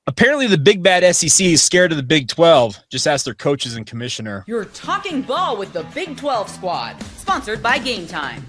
Apparently, the big bad SEC is scared of the Big 12. Just ask their coaches and commissioner. You're talking ball with the Big 12 squad, sponsored by Game Time.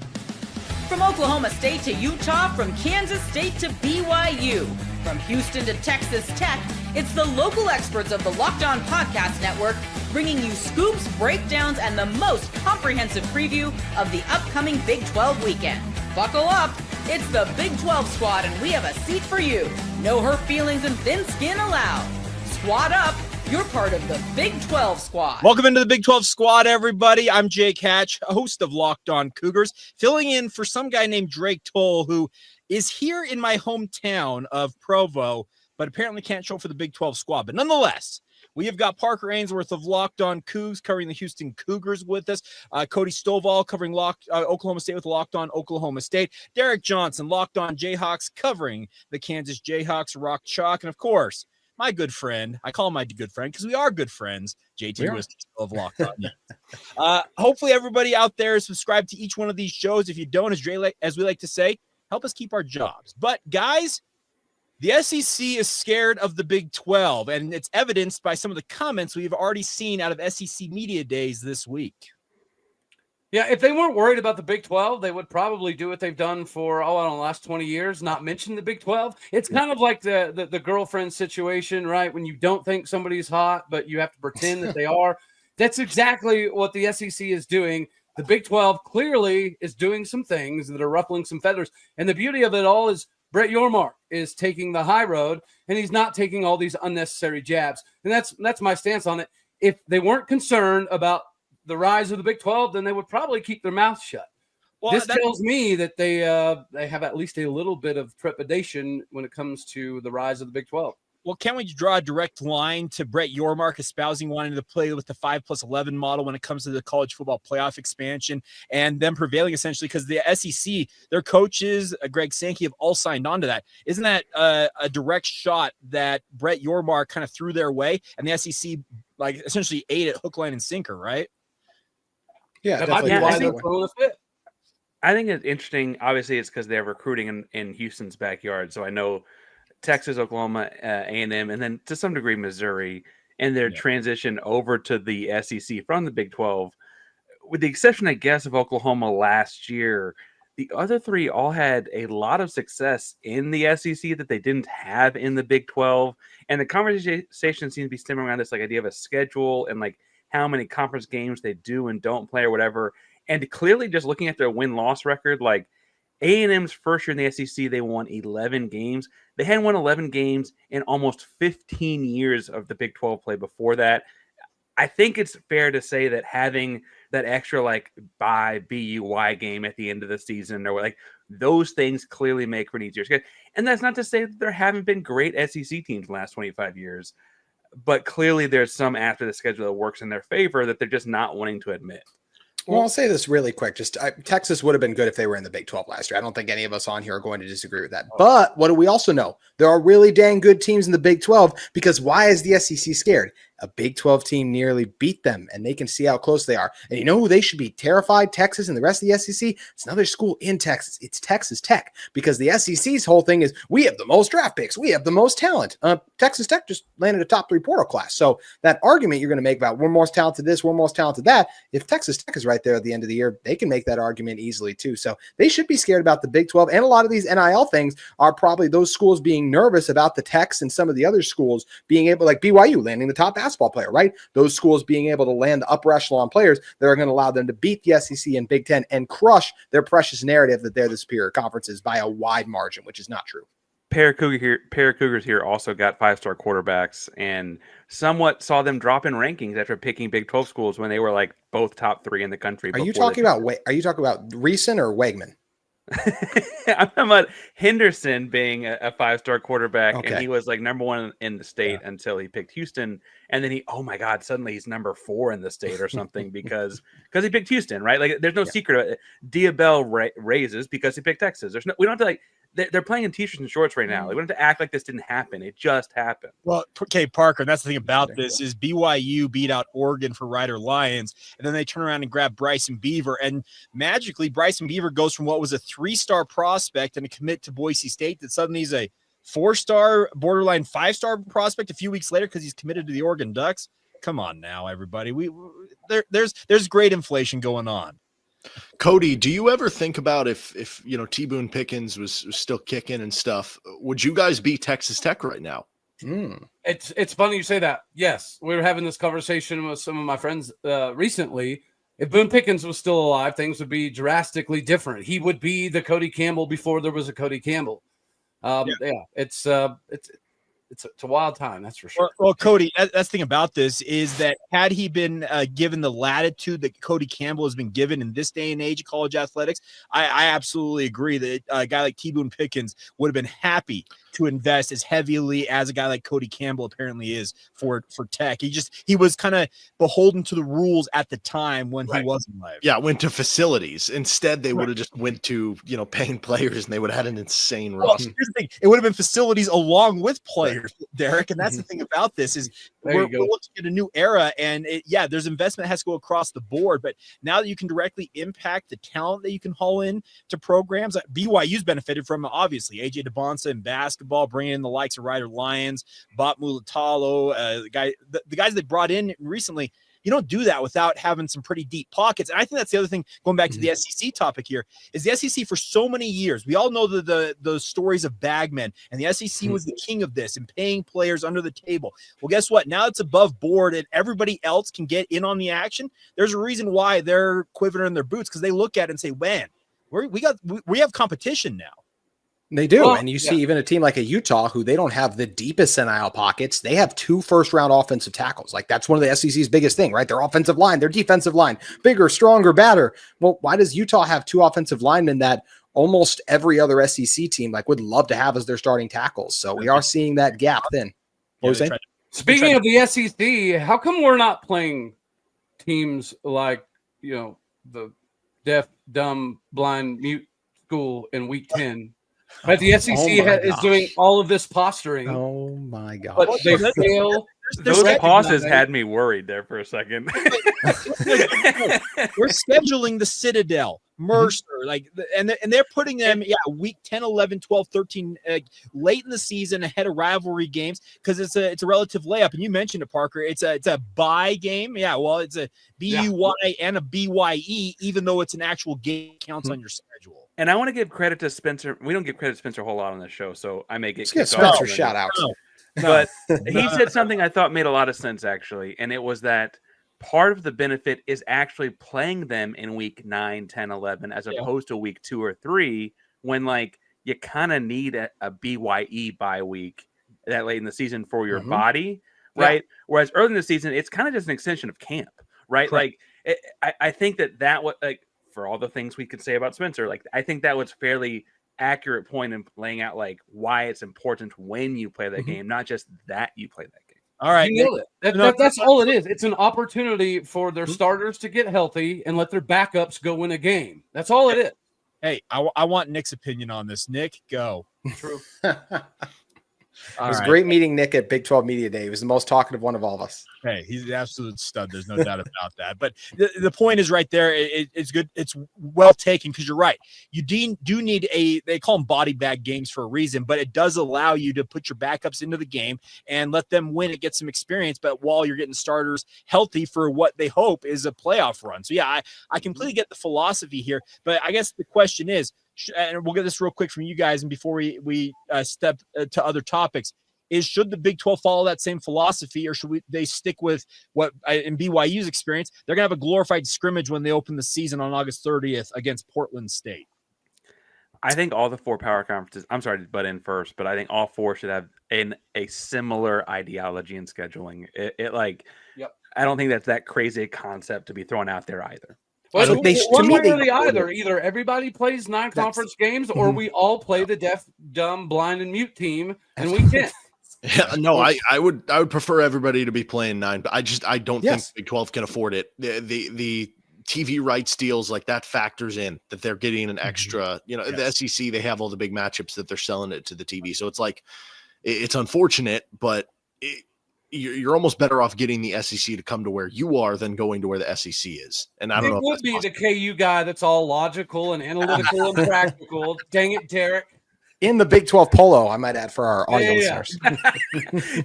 From Oklahoma State to Utah, from Kansas State to BYU, from Houston to Texas Tech, it's the local experts of the Locked On Podcast Network bringing you scoops, breakdowns, and the most comprehensive preview of the upcoming Big 12 weekend. Buckle up. It's the Big 12 squad, and we have a seat for you. No hurt feelings and thin skin allowed. Squad up. You're part of the Big 12 squad. Welcome into the Big 12 squad, everybody. I'm Jake Hatch, host of Locked On Cougars, filling in for some guy named Drake Toll, who is here in my hometown of Provo, but apparently can't show for the Big 12 squad. But nonetheless, we have got Parker Ainsworth of Locked On Cougs covering the Houston Cougars with us. Cody Stovall covering Oklahoma State with Locked On Oklahoma State. Derek Johnson, Locked On Jayhawks, covering the Kansas Jayhawks, Rock Chalk. And of course, my good friend, I call him my good friend because we are good friends, JT Whiskey of Locked On. Hopefully everybody out there is subscribed to each one of these shows. If you don't, as we like to say, help us keep our jobs. But guys, the SEC is scared of the Big 12, and it's evidenced by some of the comments we've already seen out of SEC media days this week. Yeah, if they weren't worried about the Big 12, they would probably do what they've done for, I don't know, the last 20 years, not mention the Big 12. It's kind of like the girlfriend situation, right? When you don't think somebody's hot, but you have to pretend that they are. That's exactly what the SEC is doing. The Big 12 clearly is doing some things that are ruffling some feathers. And the beauty of it all is Brett Yormark is taking the high road, and he's not taking all these unnecessary jabs. And that's my stance on it. If they weren't concerned about the rise of the Big 12, then they would probably keep their mouth shut. Well, this tells me that they have at least a little bit of trepidation when it comes to the rise of the Big 12. Well, can't we draw a direct line to Brett Yormark espousing wanting to play with the 5+11 model when it comes to the college football playoff expansion and them prevailing essentially because the SEC, their coaches, Greg Sankey, have all signed on to that. Isn't that a direct shot that Brett Yormark kind of threw their way and the SEC like essentially ate it hook, line, and sinker, right? Yeah, I think it's interesting. Obviously, it's because they're recruiting in Houston's backyard. So I know Texas, Oklahoma, A&M, and then to some degree Missouri, and their transition over to the SEC from the Big 12, with the exception, I guess, of Oklahoma last year. The other three all had a lot of success in the SEC that they didn't have in the Big 12, and the conversation seems to be stemming around this like idea of a schedule and like how many conference games they do and don't play or whatever. And clearly, just looking at their win-loss record, like A&M's first year in the SEC, they won 11 games. They hadn't won 11 games in almost 15 years of the Big 12 play before that. I think it's fair to say that having that extra like bye BUY game at the end of the season or like those things clearly make for an easier schedule. And that's not to say that there haven't been great SEC teams in the last 25 years, but clearly there's some after the schedule that works in their favor that they're just not wanting to admit. Well, I'll say this really quick. Texas would have been good if they were in the Big 12 last year. I don't think any of us on here are going to disagree with that. But what do we also know? There are really dang good teams in the Big 12 because why is the SEC scared? A Big 12 team nearly beat them, and they can see how close they are. And you know who they should be terrified? Texas and the rest of the SEC? It's another school in Texas. It's Texas Tech because the SEC's whole thing is we have the most draft picks. We have the most talent. Texas Tech just landed a top 3 portal class. So that argument you're going to make about we're most talented this, we're most talented that, if Texas Tech is right there at the end of the year, they can make that argument easily too. So they should be scared about the Big 12. And a lot of these NIL things are probably those schools being nervous about the Techs and some of the other schools being able, like BYU landing the top basketball player, right? Those schools being able to land the upper echelon players that are going to allow them to beat the SEC and Big Ten and crush their precious narrative that they're the superior conferences by a wide margin, which is not true. Pair of Cougars here also got 5-star quarterbacks and somewhat saw them drop in rankings after picking Big 12 schools when they were like both top 3 in the country. Are you talking about Reeson or Wegman? I'm talking about Henderson being a 5-star quarterback, and he was like number 1 in the state until he picked Houston, and then suddenly he's number 4 in the state or something because he picked Houston, right? Like there's no secret. Diabell raises because he picked Texas. We don't have to like. They're playing in t-shirts and shorts right now. They don't have to act like this didn't happen. It just happened. Well, okay, Parker, and that's the thing about this is BYU beat out Oregon for Rider Lions, and then they turn around and grab Bryson Beaver, and magically Bryson Beaver goes from what was a 3-star prospect and a commit to Boise State that suddenly he's a 4-star, borderline 5-star prospect a few weeks later because he's committed to the Oregon Ducks. Come on now, everybody. There's great inflation going on. Cody, do you ever think about if T. Boone Pickens was still kicking and stuff, would you guys beat Texas Tech right now? It's funny you say that. Yes, we were having this conversation with some of my friends recently. If Boone Pickens was still alive, things would be drastically different. He would be the Cody Campbell before there was a Cody Campbell. It's a wild time, that's for sure. Well, Cody, that's the thing about this is that had he been given the latitude that Cody Campbell has been given in this day and age of college athletics, I absolutely agree that a guy like T. Boone Pickens would have been happy to invest as heavily as a guy like Cody Campbell apparently is for Tech. He was kind of beholden to the rules at the time when he wasn't live. Yeah, went to facilities. Instead, they would have just went to paying players, and they would have had an insane roster. Here's the thing. It would have been facilities along with players, Derek. And that's the thing about this is we're looking at a new era, and there's investment that has to go across the board. But now that you can directly impact the talent that you can haul in to programs, BYU's benefited from obviously AJ DeBonsa in basketball, bringing in the likes of Ryder Lyons, Bot Mulatalo, the guys they brought in recently. You don't do that without having some pretty deep pockets. And I think that's the other thing, going back to the SEC topic here, is the SEC for so many years, we all know the stories of bagmen, and the SEC was the king of this and paying players under the table. Well, guess what? Now it's above board and everybody else can get in on the action. There's a reason why they're quivering in their boots, because they look at it and say, man, we have competition now. They do. And you see even a team like a Utah, who they don't have the deepest NIL pockets. They have 2 first-round offensive tackles. Like, that's one of the SEC's biggest thing, right? Their offensive line, their defensive line, bigger, stronger, badder. Well, why does Utah have 2 offensive linemen that almost every other SEC team would love to have as their starting tackles? So we are seeing that gap thin. Speaking of the SEC, how come we're not playing teams like, the deaf, dumb, blind, mute school in week 10? But the SEC is doing all of this posturing. Oh my God! But they fail. Those pauses had me worried there for a second. We're scheduling the Citadel, Mercer, and they're putting them, week 10, 11, 12, 13, late in the season ahead of rivalry games because it's a relative layup. And you mentioned it, Parker. It's a bye game. Yeah, well, it's a BUY and a BYE, even though it's an actual game counts on your schedule. And I want to give credit to Spencer. We don't give credit to Spencer a whole lot on this show, so I may get Spencer shout outs. But he said something I thought made a lot of sense, actually, and it was that part of the benefit is actually playing them in week 9, 10, 11, as opposed to week 2 or 3, when you kind of need a BYE bye week that late in the season for your body, right? Yeah. Whereas early in the season, it's kind of just an extension of camp, right? Correct. I think that was for all the things we could say about Spencer, I think that was fairly accurate point in laying out why it's important when you play that game, not just that you play that game. All right, you nailed it. That's all it is. It's an opportunity for their starters to get healthy and let their backups go win a game. That's all it is. Hey, I want Nick's opinion on this. Nick, go. True. It was great meeting Nick at Big 12 Media Day. He was the most talkative one of all of us. Hey, he's an absolute stud. There's no doubt about that. But the point is right there. It's good. It's well taken because you're right. You do need they call them body bag games for a reason, but it does allow you to put your backups into the game and let them win and get some experience. But while you're getting starters healthy for what they hope is a playoff run. So, I completely get the philosophy here. But I guess the question is, and we'll get this real quick from you guys, and before we step to other topics, should the Big 12 follow that same philosophy, or should they stick with what in BYU's experience, they're going to have a glorified scrimmage when they open the season on August 30th against Portland State? I think all the 4 power conferences, I'm sorry to butt in first, but I think all 4 should have a similar ideology in scheduling. I don't think that's that crazy a concept to be thrown out there either. Well, either everybody plays 9 conference games, or we all play the deaf, dumb, blind, and mute team, and we can't. Yeah, no, I would prefer everybody to be playing 9, but I don't think Big 12 can afford it. The TV rights deals that factors in that they're getting an extra. The SEC, they have all the big matchups that they're selling it to the TV, so it's it's unfortunate, but you're almost better off getting the SEC to come to where you are than going to where the SEC is. And I don't know. It would be possible. The KU guy that's all logical and analytical and practical. Dang it, Derek. in the Big 12 polo, I might add for our audio listeners.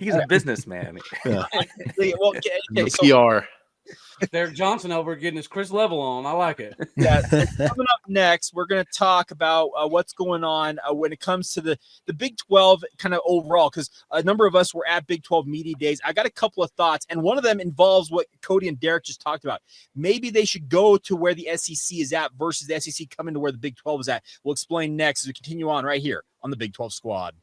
He's a businessman. Yeah. Well, okay, The so PR. Derek Johnson over getting his Chris Level on. I like it. yeah, so coming up next, we're going to talk about what's going on when it comes to the Big 12 kind of overall, because a number of us were at Big 12 Media Days. I got a couple of thoughts, and one of them involves what Cody and Derek just talked about. Maybe they should go to where the SEC is at versus the SEC coming to where the Big 12 is at. We'll explain next as we continue on right here on the Big 12 Squad.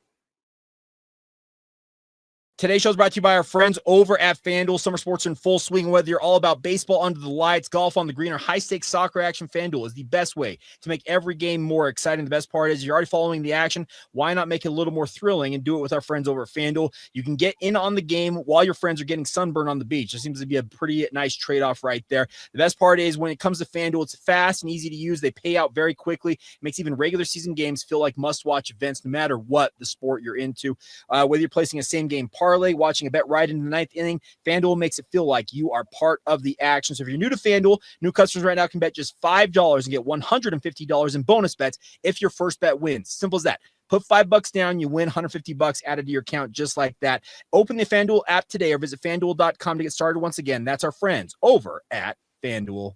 Today's show is brought to you by our friends over at FanDuel. Summer sports are in full swing. Whether you're all about baseball under the lights, golf on the green, or high-stakes soccer action, FanDuel is the best way to make every game more exciting. The best part is you're already following the action. Why not make it a little more thrilling and do it with our friends over at FanDuel? You can get in on the game while your friends are getting sunburned on the beach. It seems to be a pretty nice trade-off right there. The best part is when it comes to FanDuel, it's fast and easy to use. They pay out very quickly. It makes even regular season games feel like must-watch events no matter what the sport you're into. Whether you're placing a same-game parlay, watching a bet right in the ninth inning, FanDuel makes it feel like you are part of the action. So if you're new to FanDuel, new customers right now can bet just $5 and get $150 in bonus bets if your first bet wins. Simple as that. Put $5 down, you win $150 added to your account just like that. Open the FanDuel app today or visit FanDuel.com to get started. Once again, that's our friends over at FanDuel. All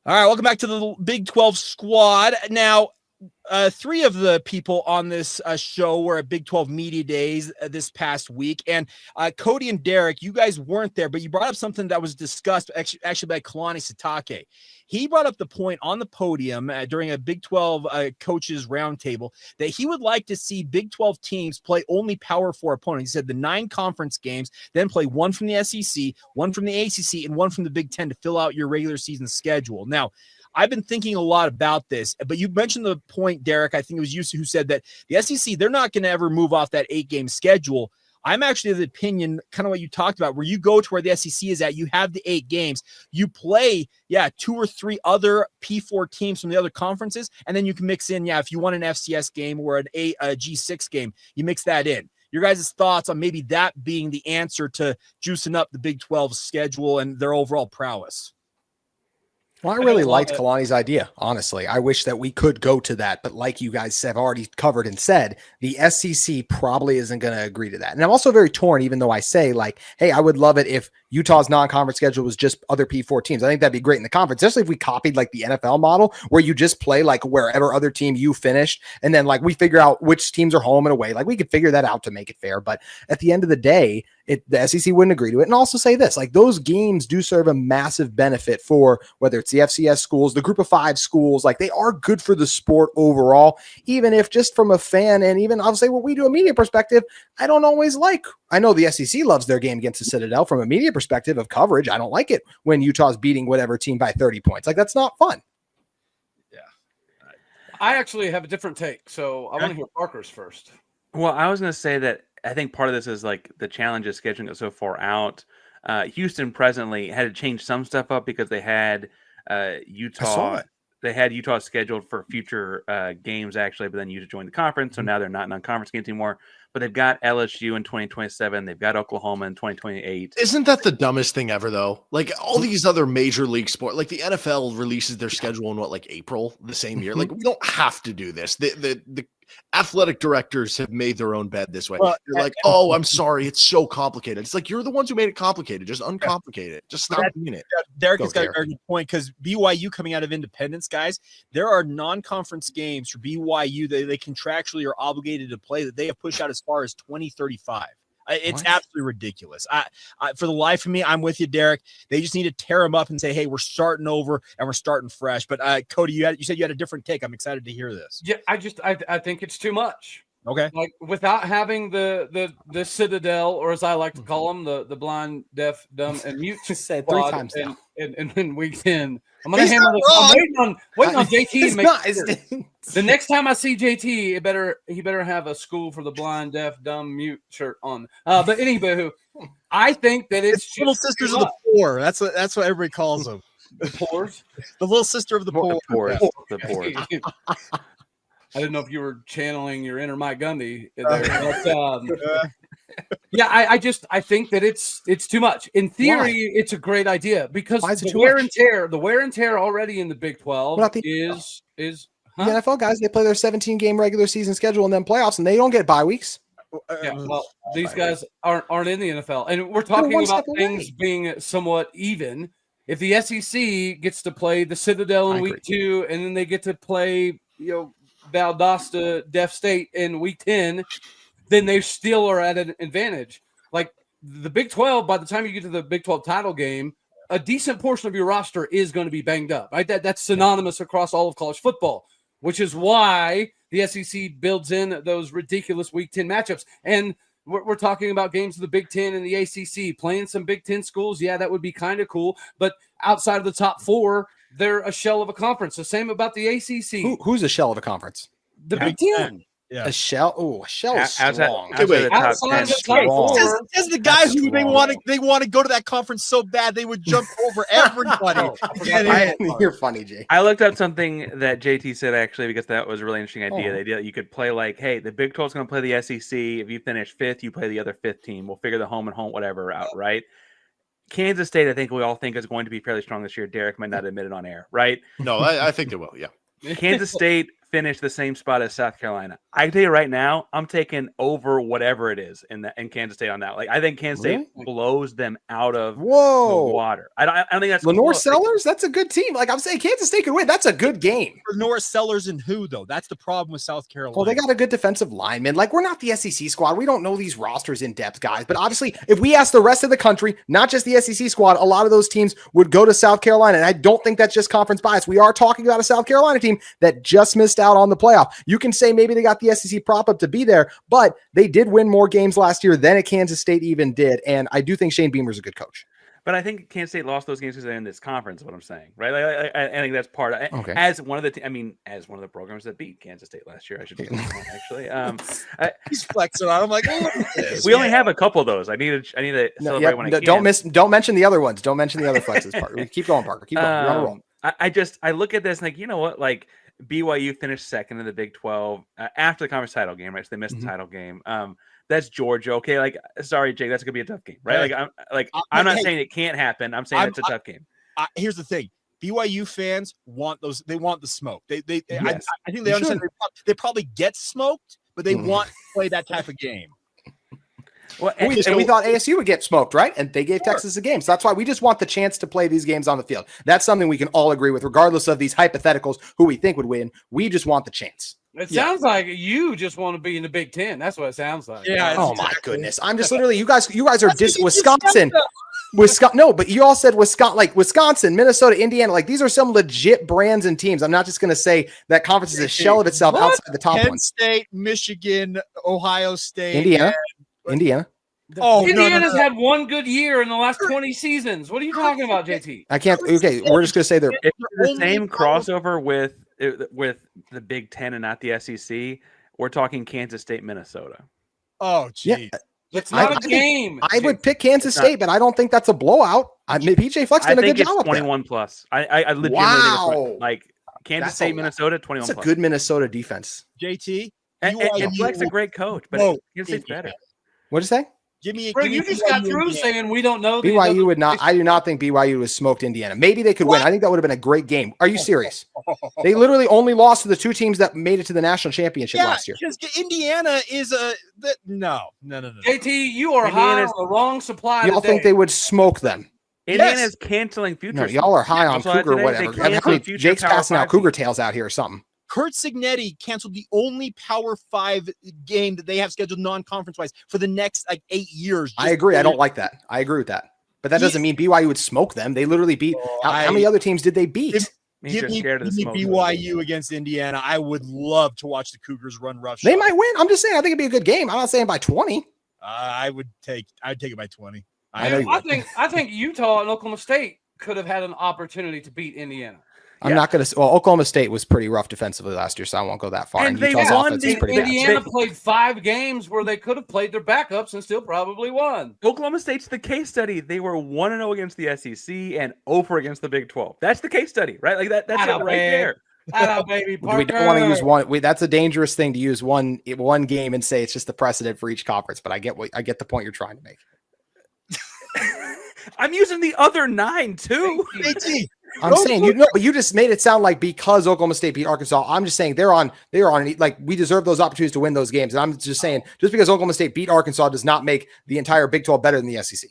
right, welcome back to the Big 12 Squad. Now, three of the people on this show were at Big 12 Media Days this past week. And Cody and Derek, you guys weren't there, but you brought up something that was discussed actually by Kalani Sitake. He brought up the point on the podium during a Big 12 coaches roundtable that he would like to see Big 12 teams play only Power 4 opponents. He said the 9 conference games, then play one from the SEC, one from the ACC, and one from the Big 10 to fill out your regular season schedule. Now, I've been thinking a lot about this, but you mentioned the point, Derek. I think it was you who said that the SEC, they're not going to ever move off that 8-game schedule. I'm actually of the opinion, kind of what you talked about, where you go to where the SEC is at, you have the 8 games, you play, 2 or 3 other P4 teams from the other conferences, and then you can mix in, if you want an FCS game or a G6 game, you mix that in. Your guys' thoughts on maybe that being the answer to juicing up the Big 12 schedule and their overall prowess? Well, I really liked Kalani's idea, honestly. I wish that we could go to that, but like you guys have already covered and said, the SEC probably isn't going to agree to that. And I'm also very torn, even though I say, like, hey, I would love it if Utah's non-conference schedule was just other P4 teams. I think that'd be great in the conference, especially if we copied like the NFL model where you just play like wherever other team you finished, and then like we figure out which teams are home and away. Like we could figure that out to make it fair. But at the end of the day, the SEC wouldn't agree to it. And also say this, like those games do serve a massive benefit for whether it's the FCS schools, the group of 5 schools, like they are good for the sport overall, even if just from a fan and even I'll say what we do a media perspective, I don't always like. I know the SEC loves their game against the Citadel from a media perspective of coverage. I don't like it when Utah's beating whatever team by 30 points. Like that's not fun. Yeah. I actually have a different take. So I want to hear Parker's first. Well, I was going to say that I think part of this is like the challenge of scheduling it so far out. Houston presently had to change some stuff up because they had Utah. They had Utah scheduled for future games actually, but then Utah joined the conference, so now they're not non-conference games anymore. But they've got LSU in 2027. They've got Oklahoma in 2028. Isn't that the dumbest thing ever, though? Like all these other major league sports, like the NFL releases their schedule in April the same year. Like we don't have to do this. The athletic directors have made their own bed this way. Well, they're like, oh, I'm sorry, it's so complicated. It's like you're the ones who made it complicated. Just uncomplicate it. Just stop doing it. Derek has got a very good point because BYU coming out of independence, guys, there are non-conference games for BYU they contractually are obligated to play that they have pushed out as far as 2035. It's absolutely ridiculous. I for the life of me, I'm with you, Derek. They just need to tear them up and say, hey, we're starting over and we're starting fresh. But Cody, you said you had a different take. I'm excited to hear this. Yeah, I think it's too much. Okay. Like without having the Citadel, or as I like to call them, the blind, deaf, dumb, and mute. Said 3 times now. And in week 10, I'm gonna handle this. I'm waiting on JT to make sure. The next time I see JT, he better have a school for the blind, deaf, dumb, mute shirt on. But anywho, I think that it's little sisters of the poor. That's what everybody calls them. The poors, the little sister of the poor. The poor. I didn't know if you were channeling your inner Mike Gundy there. But, yeah, I think that it's too much. In theory, it's a great idea because the wear and tear already in the Big 12 is The NFL guys, they play their 17-game regular season schedule and then playoffs, and they don't get bye weeks. Yeah, well, these guys aren't in the NFL, and we're talking about things being somewhat even. If the SEC gets to play the Citadel in week 2, and then they get to play, Valdosta Deaf State in week 10, then they still are at an advantage. Like the Big 12, by the time you get to the Big 12 title game, a decent portion of your roster is going to be banged up. Right? That's synonymous across all of college football, which is why the SEC builds in those ridiculous Week 10 matchups. And we're talking about games of the Big 10 and the ACC, playing some Big 10 schools. Yeah, that would be kind of cool. But outside of the top 4, they're a shell of a conference. The same about the ACC. Who's a shell of a conference? The Big 10. Yeah. A shell. Oh, a shell is strong. Outside the top 10. As the guys who they want to go to that conference so bad they would jump over everybody. You're funny, Jay. I looked up something that JT said actually because that was a really interesting idea. The idea that you could play like, hey, the Big 12 is going to play the SEC. If you finish 5th, you play the other 5th team. We'll figure the home and home whatever out, right? Kansas State, I think we all think is going to be fairly strong this year. Derek might not admit it on air, right? No, I think they will. Yeah. Kansas State finished the same spot as South Carolina. I can tell you right now, I'm taking over whatever it is in Kansas State on that. Like I think Kansas State blows them out of the water. I don't think that's Lenore Sellers. That's a good team. Like I'm saying, Kansas State could win. That's a good game. Lenore Sellers and who though? That's the problem with South Carolina. Well, they got a good defensive lineman. Like we're not the SEC squad. We don't know these rosters in depth, guys. But obviously, if we ask the rest of the country, not just the SEC squad, a lot of those teams would go to South Carolina. And I don't think that's just conference bias. We are talking about a South Carolina team that just missed out on the playoff. You can say maybe they got the SEC prop up to be there, but they did win more games last year than a Kansas State even did. And I do think Shane Beamer's a good coach. But I think Kansas State lost those games because they're in this conference. Is what I'm saying, right? Like, I think that's part of it. Okay. As one of the programs that beat Kansas State last year, I should be actually. He's flexing on. I'm like, we only have a couple of those. I need to celebrate when I can. Don't mention the other ones. Don't mention the other flexes. Parker. Keep going, Parker. Keep going. You're on a roll. I look at this and like, you know what, like. BYU finished second in the Big 12 after the conference title game, right? So they missed the title game. That's Georgia. Okay, like sorry, Jake, that's gonna be a tough game, right? I'm not saying it can't happen. I'm saying it's a tough game. Here's the thing: BYU fans want those. They want the smoke. I think they understand. They probably get smoked, but they want to play that type of game. Well, and we thought ASU would get smoked, right? And they gave Texas a game. So that's why we just want the chance to play these games on the field. That's something we can all agree with, regardless of these hypotheticals, who we think would win. We just want the chance. It sounds like you just want to be in the Big 10. That's what it sounds like. Yeah. Oh my goodness. I'm just literally, you guys are Wisconsin. No, but you all said Wisconsin, Minnesota, Indiana. Like these are some legit brands and teams. I'm not just going to say that conference is a shell of itself outside the top Penn ones. State, Michigan, Ohio State, Indiana. Indiana's had one good year in the last 20 seasons. What are you talking about, JT? I can't. Okay, we're just going to say they're the same crossover with the Big 10 and not the SEC. We're talking Kansas State, Minnesota. Oh, geez. Yeah. It's not a game. I would pick Kansas State, but I don't think that's a blowout. PJ Fleck's done a good job. 21 plus. I legitimately think it's like Kansas State, Minnesota, 21 plus. That's a good Minnesota defense. JT, and Fleck's a great coach, but Kansas State's better. What'd you say? You just got through saying we don't know. BYU would not. I do not think BYU has smoked Indiana. Maybe they could win. I think that would have been a great game. Are you serious? They literally only lost to the two teams that made it to the national championship last year. Because Indiana is no. JT, you are high on the wrong supply. Y'all think they would smoke them? Indiana's canceling futures. No, y'all are high on Cougar, whatever. Jake's passing out Cougar tails out here or something. Kurt Signetti canceled the only Power 5 game that they have scheduled non-conference wise for the next 8 years. I agree. I don't like that. I agree with that. But that doesn't mean BYU would smoke them. They literally beat. How many other teams did they beat? Give me BYU against Indiana. I would love to watch the Cougars run rough. They might win. I'm just saying. I think it'd be a good game. I'm not saying by 20. I'd take it by 20. I think Utah and Oklahoma State could have had an opportunity to beat Indiana. I'm not going to. Well, Oklahoma State was pretty rough defensively last year, so I won't go that far. And Utah's offense is pretty Indiana bad. played 5 games where they could have played their backups and still probably won. Oklahoma State's the case study. They were 1-0 against the SEC and 0 against the Big 12. That's the case study, right? Like that's it right there. Baby, we don't want to use one. That's a dangerous thing to use one game and say it's just the precedent for each conference. But I get the point you're trying to make. I'm using the other 9 too. I'm saying but you just made it sound like because Oklahoma State beat Arkansas. I'm just saying they're on like we deserve those opportunities to win those games. And I'm just saying just because Oklahoma State beat Arkansas does not make the entire Big 12 better than the SEC.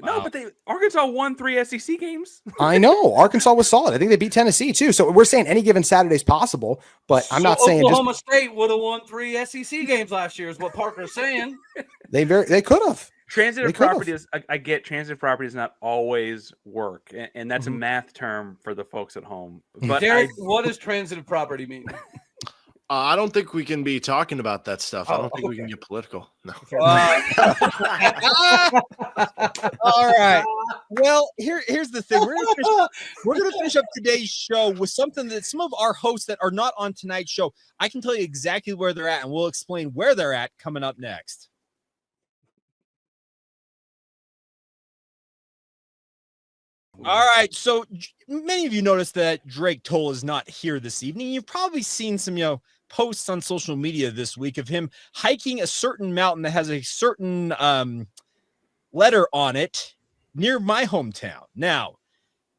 No, but Arkansas won 3 SEC games. I know Arkansas was solid. I think they beat Tennessee too. So we're saying any given Saturday is possible, but I'm not saying Oklahoma State would have won 3 SEC games last year is what Parker's saying. They could have. Transitive property is, I get transitive property does not always work, and that's a math term for the folks at home. But Derek, what does transitive property mean? I don't think we can be talking about that stuff. I don't think we can get political. No. All right. Well, here's the thing. We're gonna finish up today's show with something that some of our hosts that are not on tonight's show, I can tell you exactly where they're at, and we'll explain where they're at coming up next. All right, so many of you noticed that Drake Toll is not here this evening. You've probably seen some, posts on social media this week of him hiking a certain mountain that has a certain letter on it near my hometown. Now,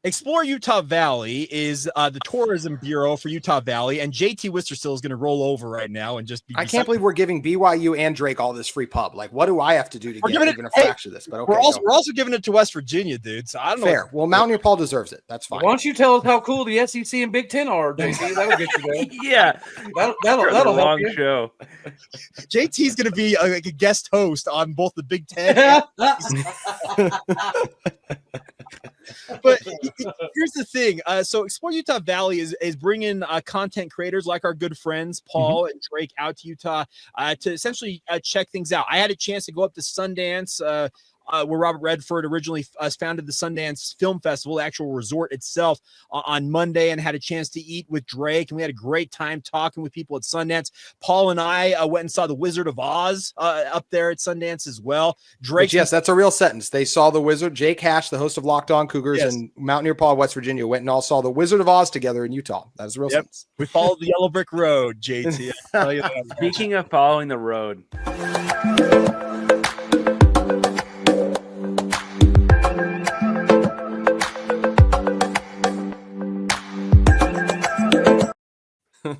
Explore Utah Valley is the tourism bureau for Utah Valley, and JT Wisterstill is going to roll over right now and just be. I can't believe we're giving BYU and Drake all this free pub. Like, what do I have to do to get even a fraction of this? But okay, we're also giving it to West Virginia, dude. So I don't know. Fair. Well, Mountaineer Paul deserves it. That's fine. Why don't you tell us how cool the SEC and Big Ten are, JT? That'll get you there. Yeah, that'll long help you. show. JT's going to be like a guest host on both the Big Ten. But here's the thing. So Explore Utah Valley is bringing content creators like our good friends Paul and Drake out to Utah to essentially check things out. I had a chance to go up to Sundance, where Robert Redford originally founded the Sundance Film Festival, the actual resort itself, on Monday, and had a chance to eat with Drake. And we had a great time talking with people at Sundance. Paul and I went and saw The Wizard of Oz up there at Sundance as well. Drake, yes, that's a real sentence. They saw The Wizard. Jake Hatch, the host of Locked On Cougars, and Mountaineer Paul, West Virginia, went and all saw The Wizard of Oz together in Utah. That was a real sentence. We followed the Yellow Brick Road, JT. I'll tell you that. Speaking of following the road.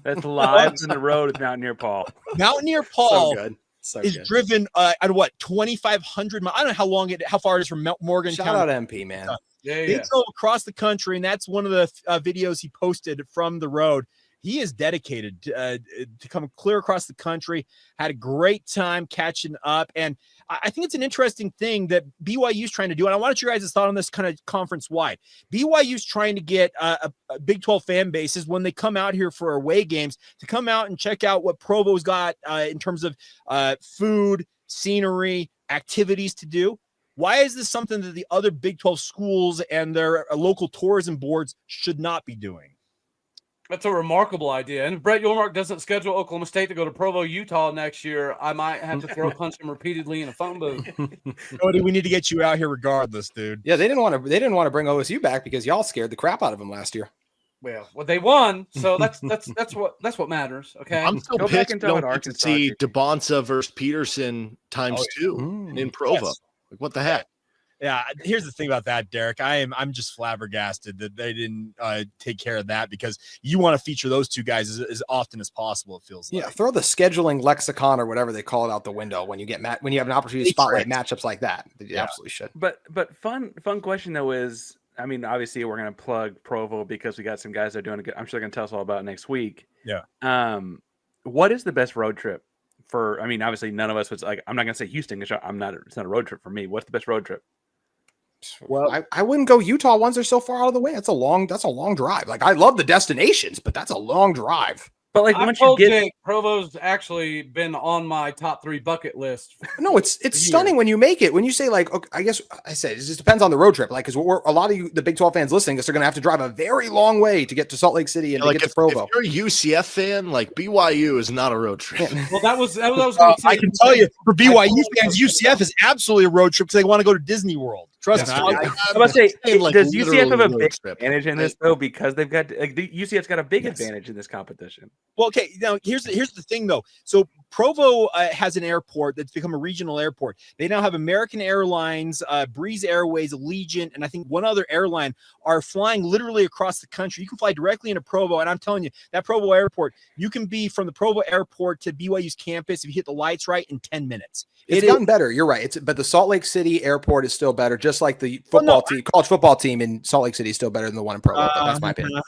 That's live in the road with Mountaineer Paul. Mountaineer Paul so is good. driven at what 2,500 miles. I don't know how far it is from Morgan Shout County. out MP, man. They go across the country, and that's one of the videos he posted from the road. He is dedicated to come clear across the country. Had a great time catching up, and I think it's an interesting thing that BYU is trying to do. And I wanted your guys' thought on this kind of conference wide. BYU is trying to get a Big 12 fan bases when they come out here for away games to come out and check out what Provo's got in terms of food, scenery, activities to do. Why is this something that the other Big 12 schools and their local tourism boards should not be doing? That's a remarkable idea. And if Brett Yormark doesn't schedule Oklahoma State to go to Provo, Utah next year, I might have to throw punch him repeatedly in a phone booth. Cody, we need to get you out here regardless, dude. Yeah, they didn't want to bring OSU back because y'all scared the crap out of them last year. Well, they won, so that's what matters. Okay, I'm still pissed we don't get to see DeBonsa versus Peterson times 2 in Provo. Yes. Like, what the heck? Yeah, here's the thing about that, Derek. I'm just flabbergasted that they didn't take care of that, because you want to feature those two guys as often as possible. It feels like. Yeah, throw the scheduling lexicon or whatever they call it out the window when you get when you have an opportunity to spotlight matchups like that. You absolutely should. But fun question though is, I mean, obviously we're going to plug Provo because we got some guys that are doing a good. I'm sure they're going to tell us all about it next week. Yeah. What is the best road trip for? I mean, obviously none of us was like. I'm not going to say Houston because I'm not. It's not a road trip for me. What's the best road trip? Well, I wouldn't go Utah. Ones are so far out of the way. That's a long drive. Like, I love the destinations, but that's a long drive. But like, once you get Jake, Provo's actually been on my top 3 bucket list. No, it's stunning when you make it. When you say, like, okay, I guess I said it just depends on the road trip. Like, because a lot of the Big 12 fans listening, they're going to have to drive a very long way to get to Salt Lake City and to get to Provo. If you're a UCF fan, like, BYU is not a road trip. Well, that was what I was going to say. I can tell you, for BYU fans, UCF is absolutely a road trip because they want to go to Disney World. Trust me. I'm about to say, like, does UCF have a road big trip. advantage in this though? Because they've got UCF's got a big advantage in this competition. Well, okay. Now here's the thing though. So Provo has an airport that's become a regional airport. They now have American Airlines, Breeze Airways, Allegiant, and I think one other airline are flying literally across the country. You can fly directly into Provo, and I'm telling you, that Provo airport, you can be from the Provo airport to BYU's campus if you hit the lights right in 10 minutes. It's gotten better. You're right. But the Salt Lake City airport is still better, just like the football team, college football team in Salt Lake City is still better than the one in Provo. But that's my opinion.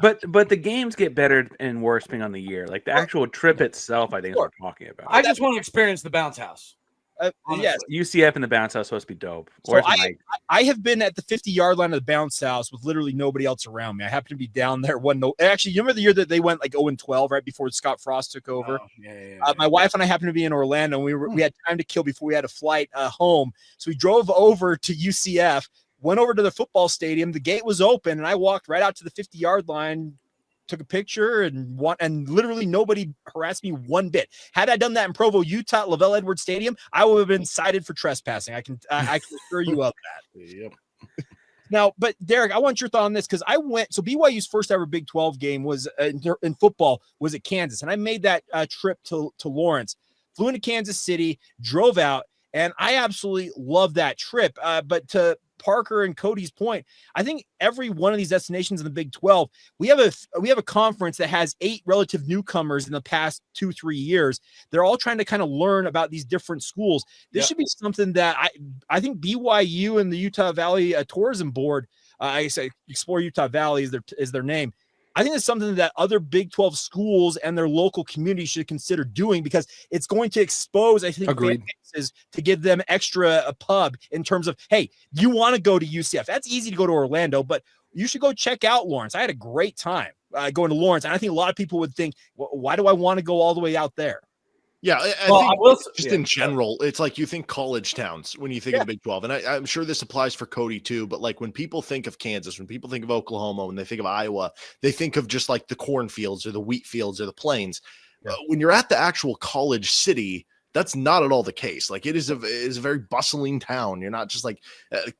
But the games get better and worse depending on the year. Like the actual trip itself, I think is what we're talking about. I just want to experience the bounce house. Yes, UCF and the bounce house supposed to be dope. So I have been at the 50-yard line of the bounce house with literally nobody else around me. I happened to be down there. Actually, you remember the year that they went like 0-12 right before Scott Frost took over? Oh, yeah. My wife and I happened to be in Orlando. And we had time to kill before we had a flight home. So we drove over to UCF, went over to the football stadium. The gate was open, and I walked right out to the 50-yard line, took a picture, and literally nobody harassed me one bit. Had I done that in Provo, Utah, at LaVell Edwards Stadium, I would have been cited for trespassing. I can assure you of that. Yep. Now, but Derek, I want your thought on this because so BYU's first ever Big 12 game was in football was at Kansas, and I made that trip to Lawrence, flew into Kansas City, drove out, and I absolutely love that trip. But to Parker and Cody's point, I think every one of these destinations in the Big 12, we have a conference that has 8 relative newcomers in the past 2-3 years. They're all trying to kind of learn about these different schools. This should be something that I think BYU and the Utah Valley Tourism Board, I say Explore Utah Valley is their name. I think it's something that other Big 12 schools and their local community should consider doing because it's going to expose, I think, fan bases to give them extra pub in terms of, hey, you want to go to UCF. That's easy to go to Orlando, but you should go check out Lawrence. I had a great time going to Lawrence, and I think a lot of people would think, well, why do I want to go all the way out there? Yeah, I think in general, it's like you think college towns when you think of the Big 12. And I'm sure this applies for Cody too, but like when people think of Kansas, when people think of Oklahoma, when they think of Iowa, they think of just like the cornfields or the wheat fields or the plains. When you're at the actual college city, that's not at all the case. Like it is a very bustling town. You're not just like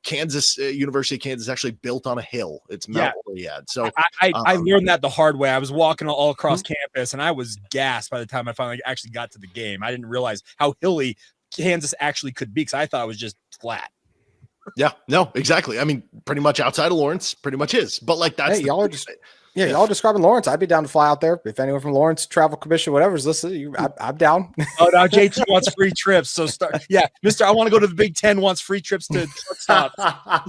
Kansas, University of Kansas actually built on a hill. It's Mount Gilead. So I learned that the hard way. I was walking all across campus and I was gassed by the time I finally actually got to the game. I didn't realize how hilly Kansas actually could be because I thought it was just flat. Yeah, no, exactly. I mean, pretty much outside of Lawrence, pretty much is. But like that's y'all are just y'all describing Lawrence. I'd be down to fly out there. If anyone from Lawrence Travel Commission, whatever is listening, I'm down. Oh, now JT wants free trips. So Mister, I want to go to the Big 10. Wants free trips to shortstop. I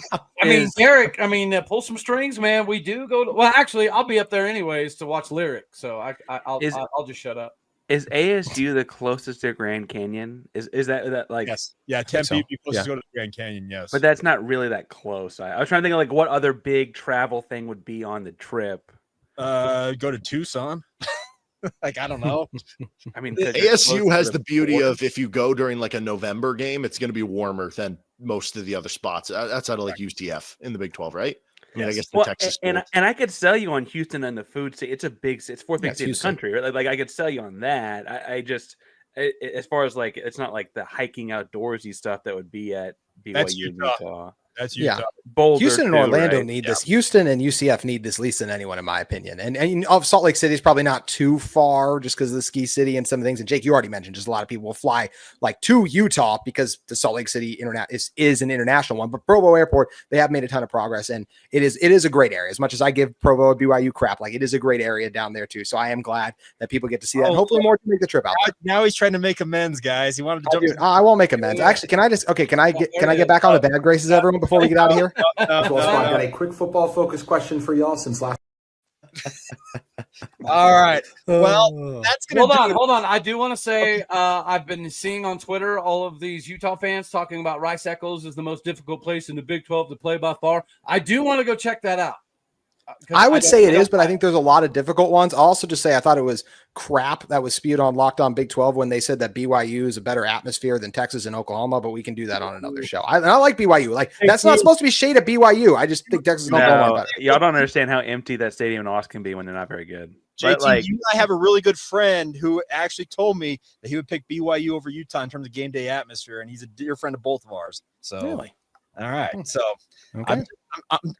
mean, Derek. Pull some strings, man. We do go. Well, actually, I'll be up there anyways to watch Lyric. So I'll just shut up. Is ASU the closest to Grand Canyon? Is that like yes? Yeah, Tempe be close to go to the Grand Canyon. Yes, but that's not really that close. I was trying to think of like what other big travel thing would be on the trip. Go to Tucson. Like I don't know. I mean, ASU has the beauty of if you go during like a November game, it's going to be warmer than most of the other spots outside of like UCF in the Big 12, right? I mean, I guess the Texas and I could sell you on Houston and the food city. It's fourth biggest city in the country, right? Like I could sell you on that. I just as far as like it's not like the hiking outdoorsy stuff that would be at BYU Utah. That's Utah. Boulder Houston and Orlando need this. Houston and UCF need this least than anyone, in my opinion. And Salt Lake City is probably not too far just because of the ski city and some things. And Jake, you already mentioned just a lot of people will fly like to Utah because the Salt Lake City is an international one. But Provo Airport, they have made a ton of progress, and it is a great area. As much as I give Provo and BYU crap, like it is a great area down there too. So I am glad that people get to see that, and hopefully more to make the trip out there. Now he's trying to make amends, guys. He wanted to jump. I won't make amends. Actually, can I get back on the bad graces, everyone, before we get out of here? Got a quick football focused question for y'all since last. All right. Well, that's gonna hold on. I do want to say I've been seeing on Twitter all of these Utah fans talking about Rice Eccles is the most difficult place in the Big 12 to play by far. I do want to go check that out. I would say it is, but I think there's a lot of difficult ones. I'll also just say I thought it was crap that was spewed on Locked On Big 12 when they said that BYU is a better atmosphere than Texas and Oklahoma, but we can do that on another show. I like BYU. Like, that's not supposed to be shade at BYU. I just think Texas and Oklahoma are better. Y'all don't understand how empty that stadium in Austin can be when they're not very good. JT, like, you and I have a really good friend who actually told me that he would pick BYU over Utah in terms of game day atmosphere, and he's a dear friend of both of ours. So, really? All right. So, okay.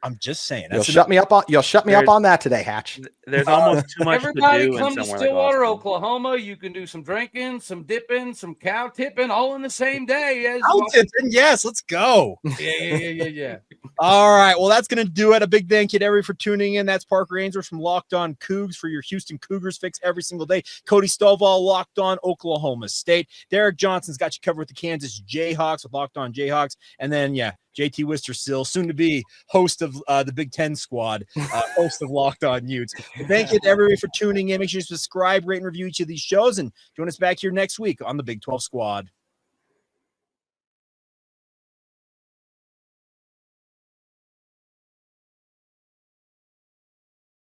I'm just saying. You'll shut me up on that today, Hatch. There's almost too much Everybody to do. come to Stillwater, Oklahoma. You can do some drinking, some dipping, some cow tipping, all in the same day. Cow tipping, yes. Let's go. Yeah. All right. Well, that's going to do it. A big thank you to everybody for tuning in. That's Parker Ainsworth from Locked On Cougs for your Houston Cougars fix every single day. Cody Stovall, Locked On Oklahoma State. Derek Johnson's got you covered with the Kansas Jayhawks with Locked On Jayhawks. And then, JT Wistersill, soon to be host of the Big Ten squad, host of Locked On Utes. Thank you to everybody for tuning in. Make sure you subscribe, rate, and review each of these shows. And join us back here next week on the Big 12 squad.